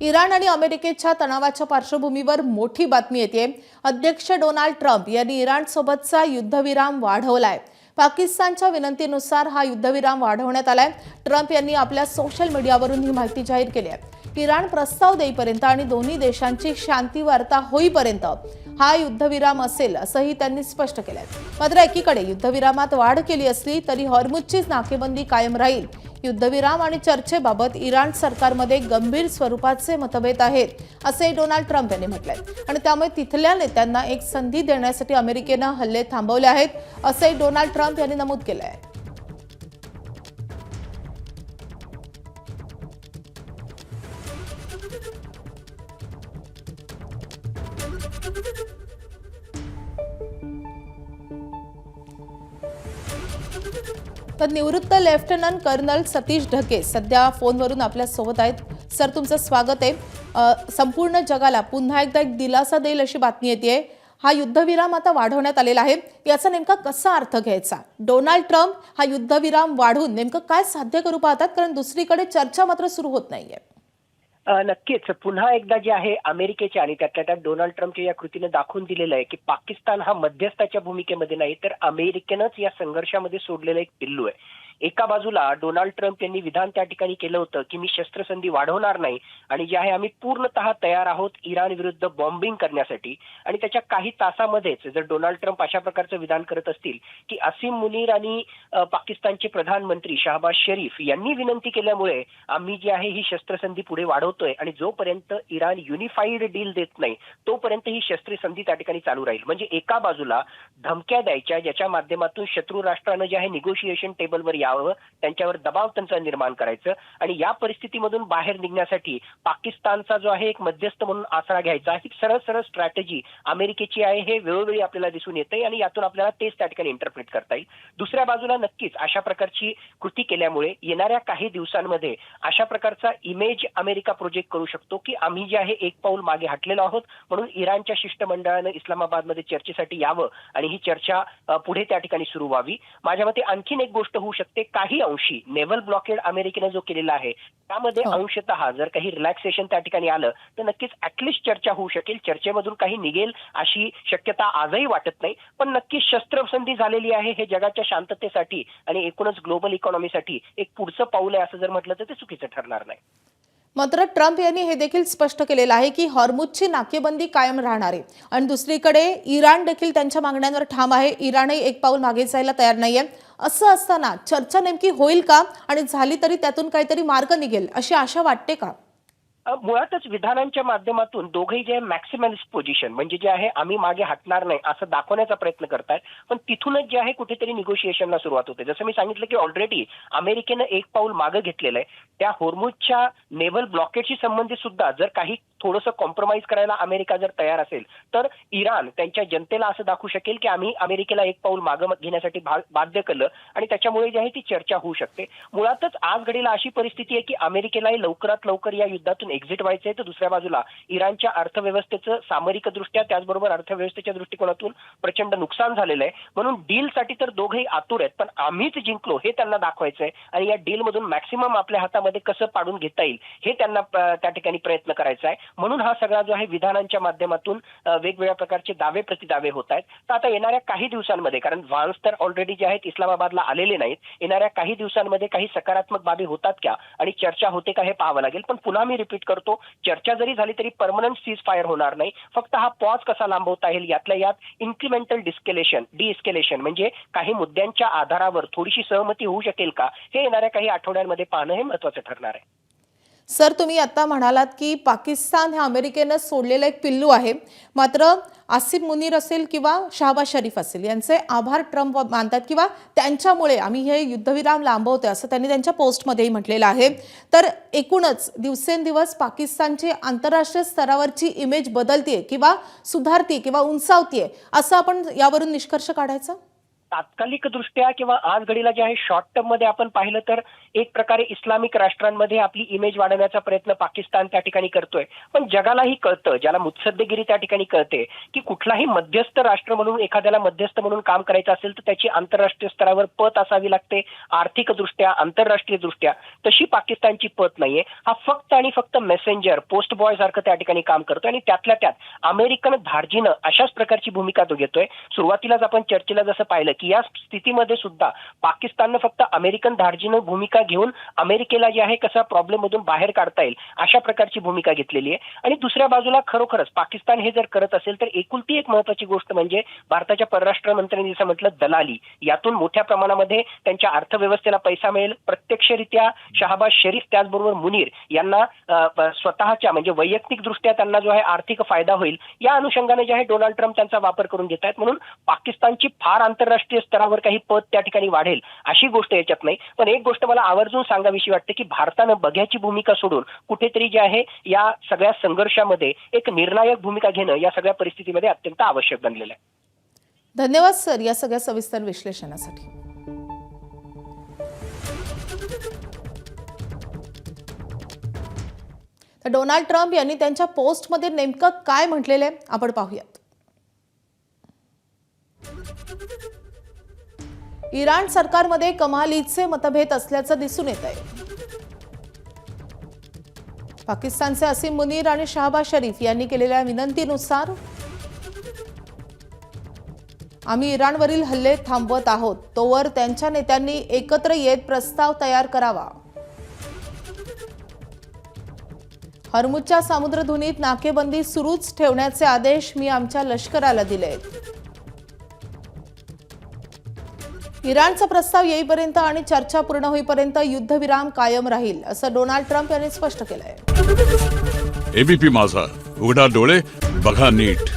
Iran आणि अमेरिकेच्या तणावाच्या पार्श्वभूमीवर मोठी बातमी येते। अध्यक्ष डोनाल्ड ट्रम्प यांनी इराणसोबतचा युद्धविराम वाढवलाय। पाकिस्तानच्या विनंतीनुसार हा युद्धविराम वाढवण्यात आलाय। ट्रम्प यांनी आपल्या सोशल मीडियावरून ही माहिती जाहीर केली आहे। इराण प्रस्ताव देईपर्यंत आणि दोन्ही देशांची शांती वार्ता होईपर्यंत हा युद्धविराम असेल असंही त्यांनी स्पष्ट केलंय। मात्र एकीकडे युद्धविरामात वाढ केली असली तरी हॉर्मुझची नाकेबंदी कायम राहील। युद्धविराम आणि चर्चेबाबत इराण सरकारमध्ये गंभीर स्वरूपाचे मतभेद आहेत असे डोनाल्ड ट्रम्प यांनी म्हटलंय आणि त्यामुळे तिथल्या नेत्यांना एक संधी देण्यासाठी अमेरिकेने हल्ले थांबवले आहेत असे डोनाल्ड ट्रम्प यांनी नमूद केले आहे। तर निवृत्त लेफ्टनंट कर्नल सतीश ढगे सध्या फोनवरून आपल्या सोबत आहेत। सर, तुमचं स्वागत आहे। संपूर्ण जगाला पुन्हा एकदा एक दिलासा देईल अशी बातमी येते। हा युद्धविराम आता वाढवण्यात आलेला आहे, याचा नेमका कसा अर्थ घ्यायचा? डोनाल्ड ट्रम्प हा युद्धविराम वाढवून नेमकं काय साध्य करू पाहतात? कारण दुसरीकडे चर्चा मात्र सुरू होत नाहीये। नक्कीच पुन्हा एकदा जे आहे अमेरिकेच्या आणि त्यातल्या त्यात डोनाल्ड ट्रम्पच्या या कृतीने दाखवून दिलेलं आहे की पाकिस्तान हा मध्यस्थाच्या भूमिकेमध्ये नाही तर अमेरिकेनंच या संघर्षामध्ये सोडलेलं एक पिल्लू आहे। एका बाजूला डोनाल्ड ट्रम्प यांनी विधान त्या ठिकाणी केलं होतं की मी शस्त्रसंधी वाढवणार नाही आणि जे आहे आम्ही पूर्णतः तयार आहोत इराण विरुद्ध बॉम्बिंग करण्यासाठी। आणि त्याच्या काही तासामध्येच जर डोनाल्ड ट्रम्प अशा प्रकारचं विधान करत असतील की असीम मुनीर आणि पाकिस्तानचे प्रधानमंत्री शहबाज शरीफ यांनी विनंती केल्यामुळे आम्ही जे आहे ही शस्त्रसंधी पुढे वाढवतोय आणि जोपर्यंत इराण युनिफाईड डील देत नाही तोपर्यंत ही शस्त्रसंधी त्या ठिकाणी चालू राहील। म्हणजे एका बाजूला धमक्या द्यायच्या ज्याच्या माध्यमातून शत्रू राष्ट्रानं जे आहे निगोशिएशन टेबलवर यावं, त्यांच्यावर दबाव त्यांचा निर्माण करायचं आणि या परिस्थितीमधून बाहेर निघण्यासाठी पाकिस्तानचा जो आहे एक मध्यस्थ म्हणून आसरा घ्यायचा ही सरळ सरळ स्ट्रॅटेजी अमेरिकेची आहे हे वेळोवेळी आपल्याला दिसून येते आणि यातून आपल्याला तेच त्या ठिकाणी इंटरप्रेट करता येईल। दुसऱ्या बाजूला नक्कीच अशा प्रकारची कृती केल्यामुळे येणाऱ्या काही दिवसांमध्ये अशा प्रकारचा इमेज अमेरिका प्रोजेक्ट करू शकतो की आम्ही जे आहे एक पाऊल मागे हटलेलो आहोत म्हणून इराणच्या शिष्टमंडळानं इस्लामाबादमध्ये चर्चेसाठी यावं आणि ही चर्चा पुढे त्या ठिकाणी सुरू व्हावी। माझ्या मते आणखीन एक गोष्ट होऊ शकते, काही अंशी नेव्हल ब्लॉकेड अमेरिकेने जो केलेला आहे त्यामध्ये अंशतः जर काही रिलॅक्सेशन त्या ठिकाणी आलं तर नक्कीच ऍटलिस्ट चर्चा होऊ शकेल। चर्चेमधून काही निघेल अशी शक्यता आजही वाटत नाही, पण नक्कीच शस्त्रसंधी झालेली आहे हे जगाच्या शांततेसाठी आणि एकूणच ग्लोबल इकॉनॉमीसाठी एक पुढचं पाऊल आहे असं जर म्हटलं तर ते चुकीचं ठरणार नाही। मात्र ट्रम्प यांनी हे देखील स्पष्ट केलेलं आहे की हॉर्मुझची नाकेबंदी कायम राहणार आहे आणि दुसरीकडे इराण देखील त्यांच्या मागण्यांवर ठाम आहे। इराणही एक पाऊल मागे जायला तयार नाहीये। असं असताना चर्चा नेमकी होईल का आणि झाली तरी त्यातून काहीतरी मार्ग निघेल अशी आशा वाटते का? मुळातच विधानांच्या माध्यमातून दोघेही जे मॅक्सिमलिस्ट पोझिशन म्हणजे जे आहे आम्ही मागे हटणार नाही असं दाखवण्याचा प्रयत्न करतायत, पण तिथूनच जे आहे कुठेतरी निगोशिएशनला सुरुवात होते। जसं मी सांगितलं की ऑलरेडी अमेरिकेनं एक पाऊल मागे घेतलेलं आहे। त्या हॉर्मुझच्या नेव्हल ब्लॉकेटशी संबंधित सुद्धा जर काही थोडंसं कॉम्प्रोमाइज करायला अमेरिका जर तयार असेल तर इराण त्यांच्या जनतेला असं दाखवू शकेल की आम्ही अमेरिकेला एक पाऊल मागे घेण्यासाठी बाध्य केलं आणि त्याच्यामुळे जे आहे ती चर्चा होऊ शकते। मुळातच आज घडीला अशी परिस्थिती आहे की अमेरिकेलाही लवकरात लवकर या युद्धातून एक्झिट व्हायचंय तर दुसऱ्या बाजूला इराणच्या अर्थव्यवस्थेचं सामरिकदृष्ट्या त्याचबरोबर अर्थव्यवस्थेच्या दृष्टिकोनातून प्रचंड नुकसान झालेलं आहे। म्हणून डीलसाठी तर दोघेही आतुर आहेत, पण आम्हीच जिंकलो हे त्यांना दाखवायचंय आणि या डीलमधून मॅक्सिमम आपल्या हातामध्ये कसं पाडून घेता येईल हे त्यांना त्या ठिकाणी प्रयत्न करायचा आहे। म्हणून हा सगळा जो आहे विधानांच्या माध्यमातून वेगवेगळ्या प्रकारचे दावे प्रतिदावे होत आहेत। तर आता येणाऱ्या काही दिवसांमध्ये, कारण व्हान्स तर ऑलरेडी जे आहेत इस्लामाबादला आलेले नाहीत, येणाऱ्या काही दिवसांमध्ये काही सकारात्मक बाबी होतात का आणि चर्चा होते का हे पाहावं लागेल। पण पुन्हा मी रिपीट करतो, चर्चा जरी झाली तरी परमनंट सीज फायर होणार नाही। फक्त हा पॉज कसा लांबवता येईल यातल्या यात इन्क्रिमेंटल डिएस्केलेशन म्हणजे काही मुद्द्यांच्या आधारावर थोडीशी सहमती होऊ शकेल का हे येणाऱ्या काही आठवड्यांमध्ये पाहणं हे महत्त्वाचं ठरणार आहे। सर, तुम्ही आता म्हणालात की पाकिस्तान हे अमेरिकेने सोडलेलं एक पिल्लू आहे, मात्र आसिम मुनीर असेल किंवा शहबाज शरीफ असेल यांचे आभार ट्रम्प मानतात किंवा त्यांच्यामुळे आम्ही हे युद्धविराम लांबवतोय असं त्यांनी त्यांच्या पोस्टमध्येही म्हटलेलं आहे। तर एकूणच दिवसेंदिवस पाकिस्तानची आंतरराष्ट्रीय स्तरावरची इमेज बदलतीये किंवा सुधारते किंवा उंचावतीये असं आपण यावरून निष्कर्ष काढायचा? तात्कालिक दृष्ट्या किंवा आज घडीला जे आहे शॉर्ट टर्म मध्ये आपण पाहिलं तर एक प्रकारे इस्लामिक राष्ट्रांमध्ये आपली इमेज वाढवण्याचा प्रयत्न पाकिस्तान त्या ठिकाणी करतोय. पण जगालाही कळतं, ज्याला मुत्सद्देगिरी त्या ठिकाणी कळते, की कुठलाही मध्यस्थ राष्ट्र म्हणून एखाद्याला मध्यस्थ म्हणून काम करायचं असेल तर त्याची आंतरराष्ट्रीय स्तरावर पत असावी लागते. आर्थिकदृष्ट्या, आंतरराष्ट्रीय दृष्ट्या तशी पाकिस्तानची पत नाहीये. हा फक्त आणि फक्त मेसेंजर, पोस्ट बॉय सारखं त्या ठिकाणी काम करतोय आणि त्यातल्या त्यात अमेरिकन धार्जिनं अशाच प्रकारची भूमिका तो घेतोय. सुरुवातीलाच आपण चर्चेला जसं पाहिलं की या स्थितीमध्ये सुद्धा पाकिस्ताननं फक्त अमेरिकन धार्जिनं भूमिका घेऊन अमेरिकेला जे आहे कसा प्रॉब्लेम मधून बाहेर काढता येईल अशा प्रकारची भूमिका घेतलेली आहे. आणि दुसऱ्या बाजूला खरोखरच पाकिस्तान हे जर करत असेल तर एकुलती एक महत्वाची गोष्ट म्हणजे भारताच्या परराष्ट्र मंत्र्यांनी जसं म्हटलं दलाली, यातून मोठ्या प्रमाणामध्ये त्यांच्या अर्थव्यवस्थेला पैसा मिळेल. प्रत्यक्षरित्या शहबाज शरीफ त्याचबरोबर मुनीर यांना स्वतःच्या म्हणजे वैयक्तिक दृष्ट्या त्यांना जो आहे आर्थिक फायदा होईल. या अनुषंगाने जे आहे डोनाल्ड ट्रम्प त्यांचा वापर करून घेत आहेत. म्हणून पाकिस्तानची फार आंतरराष्ट्रीय स्तरावर काही पद त्या ठिकाणी वाढेल अशी गोष्ट याच्यात नाही. पण एक गोष्ट मला आवर्जून सांगावीशी वाटते की भारतानं बघ्याची भूमिका सोडून कुठेतरी जे आहे या सगळ्या संघर्षामध्ये एक निर्णायक भूमिका घेणं या सगळ्या परिस्थितीमध्ये अत्यंत आवश्यक बनलेलं आहे. धन्यवाद सर या सगळ्या सविस्तर विश्लेषणासाठी. तर डोनाल्ड ट्रम्प यांनी त्यांच्या पोस्टमध्ये नेमकं काय म्हटलेलं आहे आपण पाहूयात. इराण सरकारमध्ये कमालीचे मतभेद असल्याचं दिसून येत आहे. पाकिस्तानचे असीम मुनीर आणि शहबाज शरीफ यांनी केलेल्या विनंतीनुसार आम्ही इराणवरील हल्ले थांबवत आहोत, तोवर त्यांच्या नेत्यांनी एकत्र येत प्रस्ताव तयार करावा. हर्मुजच्या सामुद्रधुनीत नाकेबंदी सुरूच ठेवण्याचे आदेश मी आमच्या लष्कराला दिलेत. इराणचा प्रस्ताव येईपर्यंत आणि चर्चा पूर्ण होईपर्यंत युद्धविराम कायम राहील असं डोनाल्ड ट्रम्प यांनी स्पष्ट केलंय. एबीपी माझा, उघडा डोळे बघा नीट.